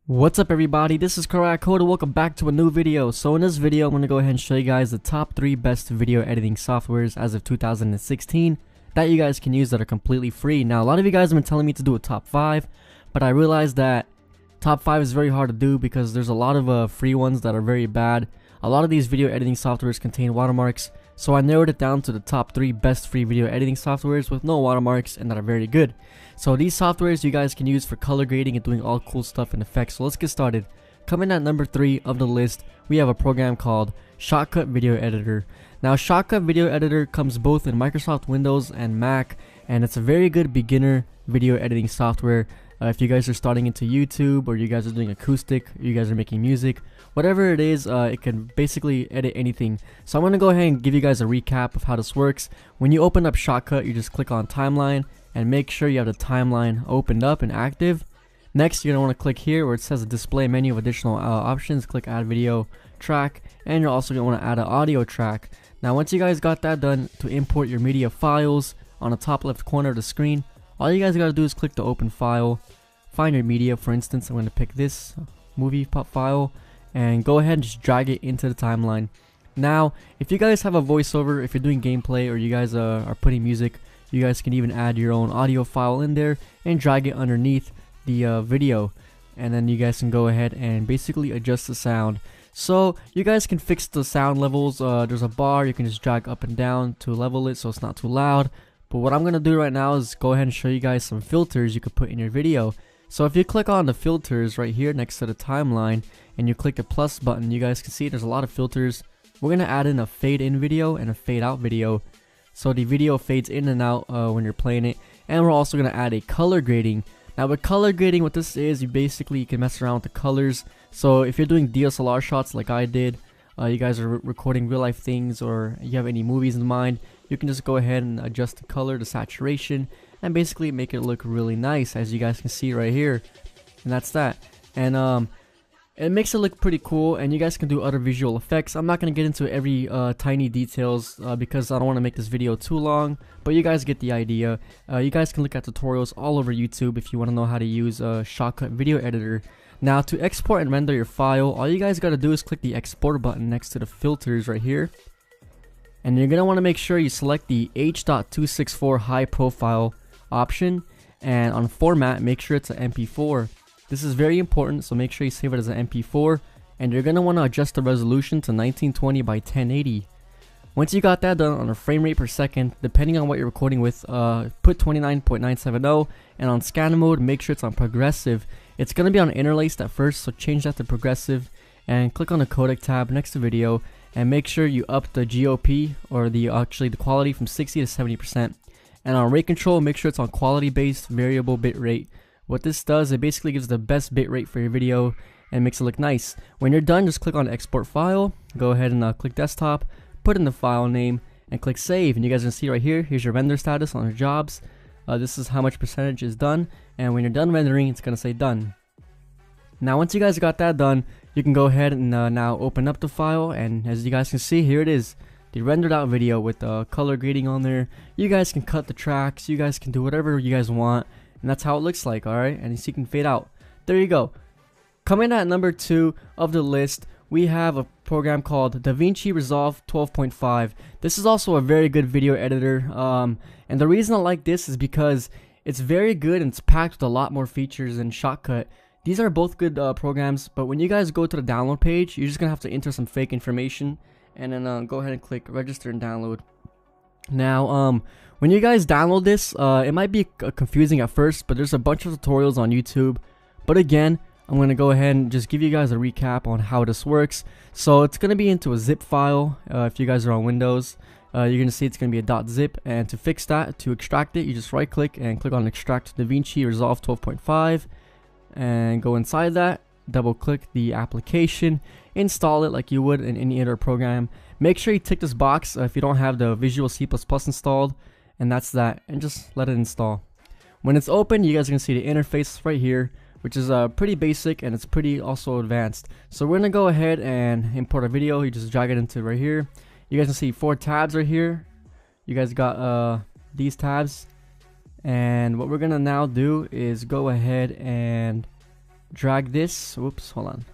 What's up everybody, this is Karak Code and welcome back to a new video. So in this video I'm going to go ahead and show you guys the top 3 best video editing softwares as of 2016 that you guys can use that are completely free. Now a lot of you guys have been telling me to do a top 5, but I realized that top 5 is very hard to do because there's a lot of free ones that are very bad. A lot of these video editing softwares contain watermarks, so I narrowed it down to the top 3 best free video editing softwares with no watermarks and that are very good. So these softwares you guys can use for color grading and doing all cool stuff and effects. So let's get started. Coming at number 3 of the list, we have a program called Shotcut Video Editor. Now Shotcut Video Editor comes both in Microsoft Windows and Mac, and it's a very good beginner video editing software. If you guys are starting into YouTube, or you guys are doing acoustic, you guys are making music, whatever it is, it can basically edit anything. So I'm going to go ahead and give you guys a recap of how this works. When you open up Shotcut, you just click on Timeline and make sure you have the timeline opened up and active. Next, you're going to want to click here where it says a display menu of additional options. Click add video track, and you're also going to want to add an audio track. Now once you guys got that done, to import your media files, on the top left corner of the screen, all you guys got to do is click the open file, find your media. For instance, I'm going to pick this movie pop file and go ahead and just drag it into the timeline. Now if you guys have a voiceover, if you're doing gameplay, or you guys are putting music, you guys can even add your own audio file in there and drag it underneath the video, and then you guys can go ahead and basically adjust the sound. So you guys can fix the sound levels. There's a bar you can just drag up and down to level it so it's not too loud. But what I'm gonna do right now is go ahead and show you guys some filters you could put in your video. So if you click on the filters right here next to the timeline and you click the plus button, you guys can see there's a lot of filters. We're gonna add in a fade in video and a fade out video, so the video fades in and out when you're playing it. And we're also gonna add a color grading. Now with color grading, what this is, you basically can mess around with the colors. So if you're doing DSLR shots like I did, you guys are recording real life things, or you have any movies in mind, you can just go ahead and adjust the color, the saturation, and basically make it look really nice, as you guys can see right here. And that's that. And it makes it look pretty cool, and you guys can do other visual effects. I'm not going to get into every tiny details because I don't want to make this video too long, but you guys get the idea. You guys can look at tutorials all over YouTube if you want to know how to use Shotcut Video Editor. Now to export and render your file, all you guys got to do is click the export button next to the filters right here. And you're going to want to make sure you select the H.264 high profile option, and on format, make sure it's an MP4. This is very important, so make sure you save it as an MP4, and you're going to want to adjust the resolution to 1920 by 1080. Once you got that done, on a frame rate per second, depending on what you're recording with, put 29.970, and on scan mode, make sure it's on progressive. It's going to be on interlaced at first, so change that to progressive, and click on the codec tab next to video, and make sure you up the GOP, or the quality, from 60 to 70%. And on rate control, make sure it's on quality based variable bit rate. What this does, it basically gives the best bit rate for your video and makes it look nice. When you're done, just click on export file, go ahead and click desktop, put in the file name, and click save. And you guys can see right here, here's your render status on your jobs. This is how much percentage is done, and when you're done rendering, it's going to say done. Now once you guys got that done, you can go ahead and now open up the file, and as you guys can see, here it is, the rendered out video with the color grading on there. You guys can cut the tracks, you guys can do whatever you guys want, and that's how it looks like. Alright, and you can fade out. There you go. Coming at number 2 of the list, we have a program called DaVinci Resolve 12.5. This is also a very good video editor, and the reason I like this is because it's very good and it's packed with a lot more features than Shotcut. These are both good programs, but when you guys go to the download page, you're just gonna have to enter some fake information, and then go ahead and click register and download. Now when you guys download this, it might be confusing at first, but there's a bunch of tutorials on YouTube. But again, I'm going to go ahead and just give you guys a recap on how this works. So it's going to be into a zip file. If you guys are on Windows, you're going to see it's going to be a .zip, and to fix that, to extract it, you just right click and click on extract DaVinci Resolve 12.5 and go inside that, double click the application, install it like you would in any other program. Make sure you tick this box if you don't have the Visual C++ installed, and that's that, and just let it install. When it's open, you guys are going to see the interface right here, which is pretty basic, and it's pretty also advanced. So we're going to go ahead and import a video. You just drag it into right here. You guys can see 4 tabs right here. You guys got these tabs, and what we're going to now do is go ahead and drag this. Whoops, hold on.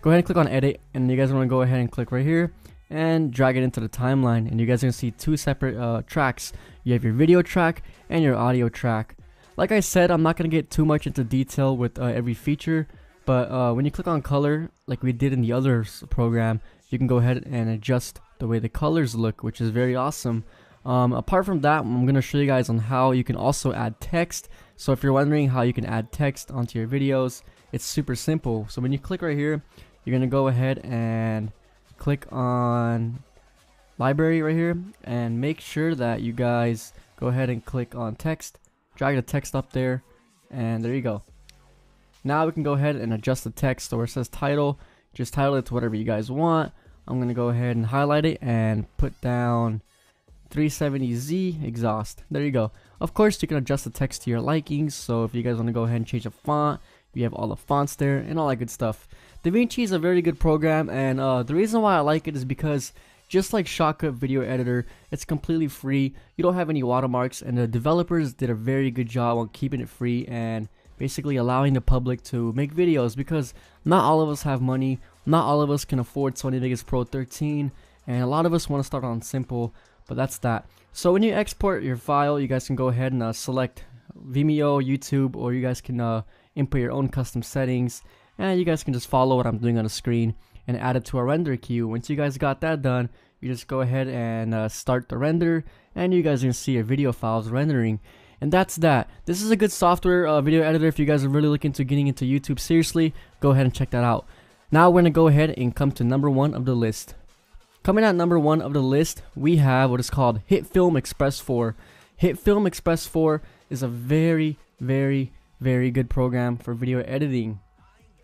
Go ahead and click on edit, and you guys want to go ahead and click right here and drag it into the timeline, and you guys are gonna see two separate tracks. You have your video track and your audio track. Like I said, I'm not gonna get too much into detail with every feature, but when you click on color, like we did in the other program, you can go ahead and adjust the way the colors look, which is very awesome. Apart from that, I'm gonna show you guys on how you can also add text. So if you're wondering how you can add text onto your videos, it's super simple. So when you click right here, you're gonna go ahead and click on library right here, and make sure that you guys go ahead and click on text, drag the text up there, and there you go. Now we can go ahead and adjust the text. So where it says title, just title it to whatever you guys want. I'm gonna go ahead and highlight it and put down 370Z exhaust. There you go. Of course, you can adjust the text to your likings. So if you guys want to go ahead and change the font, you have all the fonts there and all that good stuff. DaVinci is a very good program, and the reason why I like it is because just like Shotcut Video Editor, it's completely free. You don't have any watermarks, and the developers did a very good job on keeping it free and basically allowing the public to make videos, because not all of us have money, not all of us can afford Sony Vegas Pro 13, and a lot of us want to start on simple, but that's that. So when you export your file, you guys can go ahead and select Vimeo, YouTube, or you guys can input your own custom settings, and you guys can just follow what I'm doing on the screen and add it to a render queue. Once you guys got that done, you just go ahead and start the render, and you guys are gonna see your video files rendering. And that's that. This is a good software, video editor. If you guys are really looking to getting into YouTube seriously, go ahead and check that out. Now we're gonna go ahead and come to number 1 of the list. Coming at number 1 of the list, we have what is called HitFilm Express 4. HitFilm Express 4 is a very, very, very good program for video editing.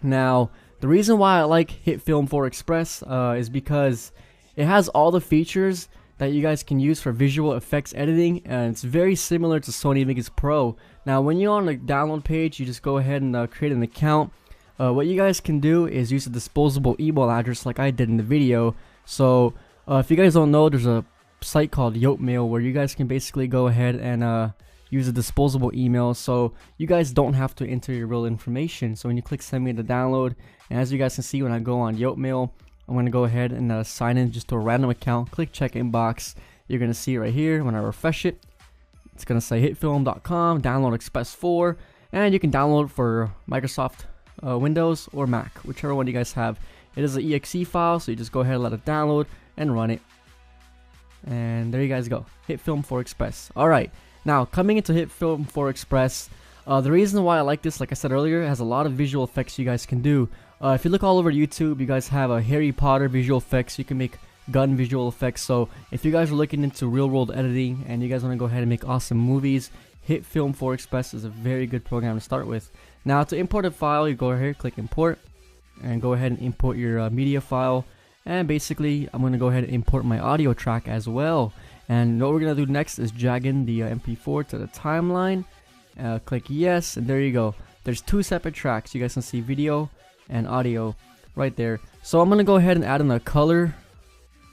Now, the reason why I like HitFilm 4 Express is because it has all the features that you guys can use for visual effects editing, and it's very similar to Sony Vegas Pro. Now, when you're on the download page, you just go ahead and create an account. What you guys can do is use a disposable email address like I did in the video. So if you guys don't know, there's a site called Yotmail where you guys can basically go ahead and use a disposable email, so you guys don't have to enter your real information. So when you click send me the download, and as you guys can see, when I go on Yotmail, I'm going to go ahead and sign in just to a random account, click check inbox. You're going to see right here when I refresh it, it's going to say hitfilm.com, download Express 4, and you can download for Microsoft Windows or Mac, whichever one you guys have. It is an exe file, so you just go ahead and let it download and run it. And there you guys go, HitFilm 4 Express. Alright, now coming into HitFilm 4 Express, the reason why I like this, like I said earlier, it has a lot of visual effects you guys can do. If you look all over YouTube, you guys have a Harry Potter visual effects. You can make gun visual effects. So if you guys are looking into real world editing and you guys want to go ahead and make awesome movies, HitFilm 4 Express is a very good program to start with. Now to import a file, you go here, click import, and go ahead and import your media file. And basically, I'm going to go ahead and import my audio track as well. And what we're going to do next is drag in the MP4 to the timeline. Click yes, and there you go. There's two separate tracks. You guys can see video and audio right there. So I'm going to go ahead and add in a color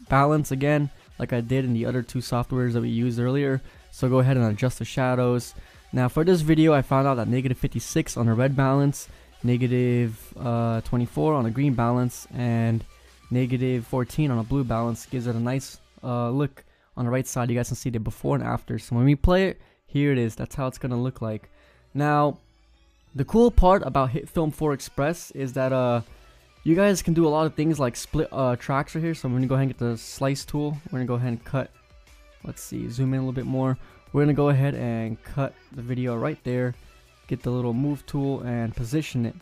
balance again, like I did in the other two softwares that we used earlier. So go ahead and adjust the shadows. Now for this video, I found out that -56 on the red balance, -24 on the green balance, and -14 on a blue balance gives it a nice look on the right side. You guys can see the before and after. So when we play it, here it is. That's how it's gonna look like. Now the cool part about HitFilm 4 Express is that you guys can do a lot of things like split tracks right here. So I'm gonna go ahead and get the slice tool. We're gonna go ahead and cut. Let's see, zoom in a little bit more. We're gonna go ahead and cut the video right there. Get the little move tool and position it.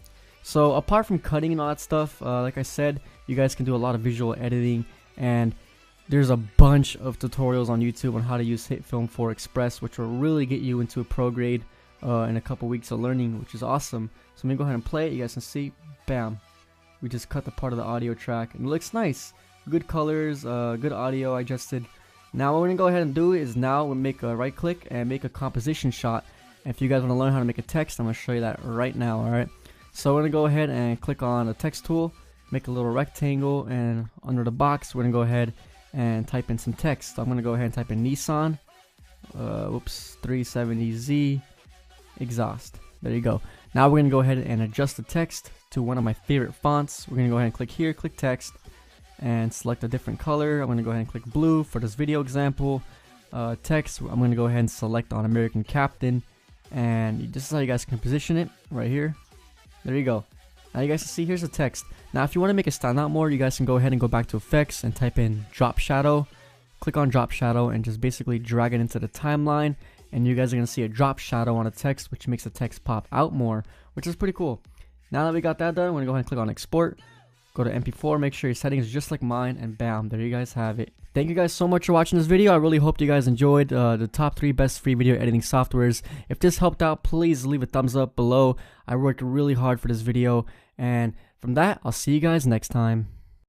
So apart from cutting and all that stuff, like I said, you guys can do a lot of visual editing, and there's a bunch of tutorials on YouTube on how to use HitFilm 4 Express, which will really get you into a pro grade in a couple weeks of learning, which is awesome. So I'm gonna go ahead and play it. You guys can see, bam, we just cut the part of the audio track, and it looks nice. Good colors, good audio adjusted. Now what we're gonna go ahead and do is now we'll make a right click and make a composition shot. And if you guys want to learn how to make a text, I'm gonna show you that right now. Alright, so we're gonna go ahead and click on the text tool, make a little rectangle, and under the box we're gonna go ahead and type in some text. So I'm gonna go ahead and type in Nissan 370Z exhaust. There you go. Now we're gonna go ahead and adjust the text to one of my favorite fonts. We're gonna go ahead and click here, click text, and select a different color. I'm gonna go ahead and click blue for this video example. Text, I'm gonna go ahead and select on American Captain, and this is how you guys can position it right here. There you go. Now you guys can see here's the text. Now if you want to make it stand out more, you guys can go ahead and go back to effects and type in drop shadow. Click on drop shadow and just basically drag it into the timeline, and you guys are gonna see a drop shadow on the text, which makes the text pop out more, which is pretty cool. Now that we got that done, we're gonna go ahead and click on export. Go to MP4, make sure your settings are just like mine, and bam, there you guys have it. Thank you guys so much for watching this video. I really hope you guys enjoyed the top 3 best free video editing softwares. If this helped out, please leave a thumbs up below. I worked really hard for this video, and from that, I'll see you guys next time.